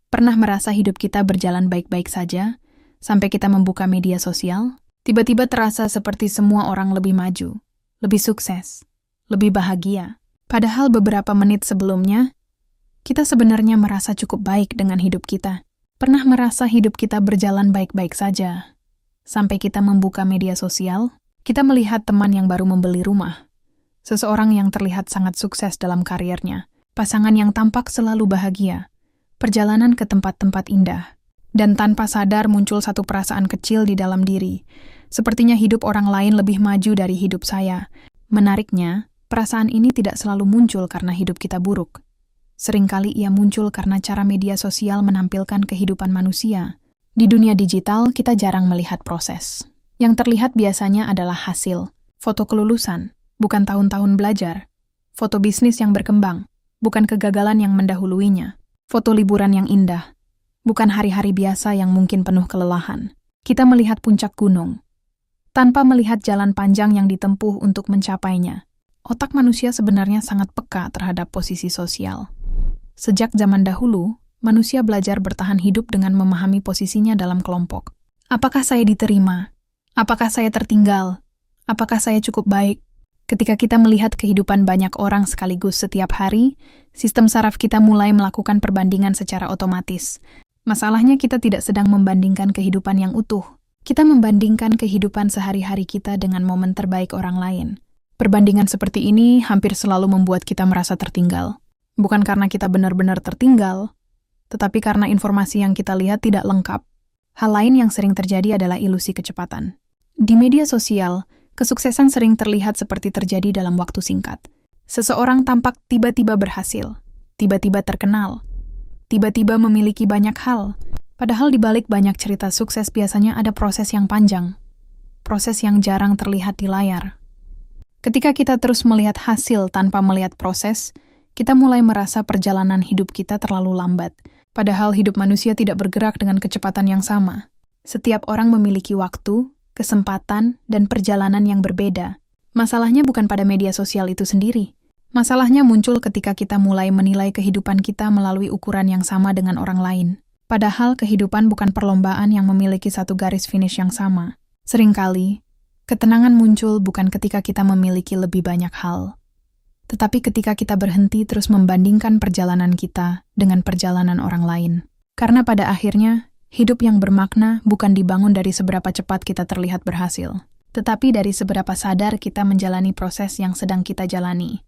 Pernah merasa hidup kita berjalan baik-baik saja, sampai kita membuka media sosial? Tiba-tiba terasa seperti semua orang lebih maju, lebih sukses, lebih bahagia. Padahal beberapa menit sebelumnya, kita sebenarnya merasa cukup baik dengan hidup kita. Pernah merasa hidup kita berjalan baik-baik saja, sampai kita membuka media sosial, kita melihat teman yang baru membeli rumah, seseorang yang terlihat sangat sukses dalam karirnya, pasangan yang tampak selalu bahagia, perjalanan ke tempat-tempat indah, dan tanpa sadar muncul satu perasaan kecil di dalam diri. Sepertinya hidup orang lain lebih maju dari hidup saya. Menariknya, perasaan ini tidak selalu muncul karena hidup kita buruk. Seringkali ia muncul karena cara media sosial menampilkan kehidupan manusia. Di dunia digital, kita jarang melihat proses. Yang terlihat biasanya adalah hasil, foto kelulusan, bukan tahun-tahun belajar, foto bisnis yang berkembang, bukan kegagalan yang mendahuluinya, foto liburan yang indah, bukan hari-hari biasa yang mungkin penuh kelelahan. Kita melihat puncak gunung, tanpa melihat jalan panjang yang ditempuh untuk mencapainya. Otak manusia sebenarnya sangat peka terhadap posisi sosial. Sejak zaman dahulu, manusia belajar bertahan hidup dengan memahami posisinya dalam kelompok. Apakah saya diterima? Apakah saya tertinggal? Apakah saya cukup baik? Ketika kita melihat kehidupan banyak orang sekaligus setiap hari, sistem saraf kita mulai melakukan perbandingan secara otomatis. Masalahnya kita tidak sedang membandingkan kehidupan yang utuh. Kita membandingkan kehidupan sehari-hari kita dengan momen terbaik orang lain. Perbandingan seperti ini hampir selalu membuat kita merasa tertinggal. Bukan karena kita benar-benar tertinggal, tetapi karena informasi yang kita lihat tidak lengkap. Hal lain yang sering terjadi adalah ilusi kecepatan. Di media sosial, kesuksesan sering terlihat seperti terjadi dalam waktu singkat. Seseorang tampak tiba-tiba berhasil, tiba-tiba terkenal, tiba-tiba memiliki banyak hal. Padahal di balik banyak cerita sukses biasanya ada proses yang panjang, proses yang jarang terlihat di layar. Ketika kita terus melihat hasil tanpa melihat proses, kita mulai merasa perjalanan hidup kita terlalu lambat. Padahal hidup manusia tidak bergerak dengan kecepatan yang sama. Setiap orang memiliki waktu, kesempatan, dan perjalanan yang berbeda. Masalahnya bukan pada media sosial itu sendiri. Masalahnya muncul ketika kita mulai menilai kehidupan kita melalui ukuran yang sama dengan orang lain. Padahal kehidupan bukan perlombaan yang memiliki satu garis finish yang sama. Seringkali, ketenangan muncul bukan ketika kita memiliki lebih banyak hal, tetapi ketika kita berhenti terus membandingkan perjalanan kita dengan perjalanan orang lain. Karena pada akhirnya, hidup yang bermakna bukan dibangun dari seberapa cepat kita terlihat berhasil, tetapi dari seberapa sadar kita menjalani proses yang sedang kita jalani.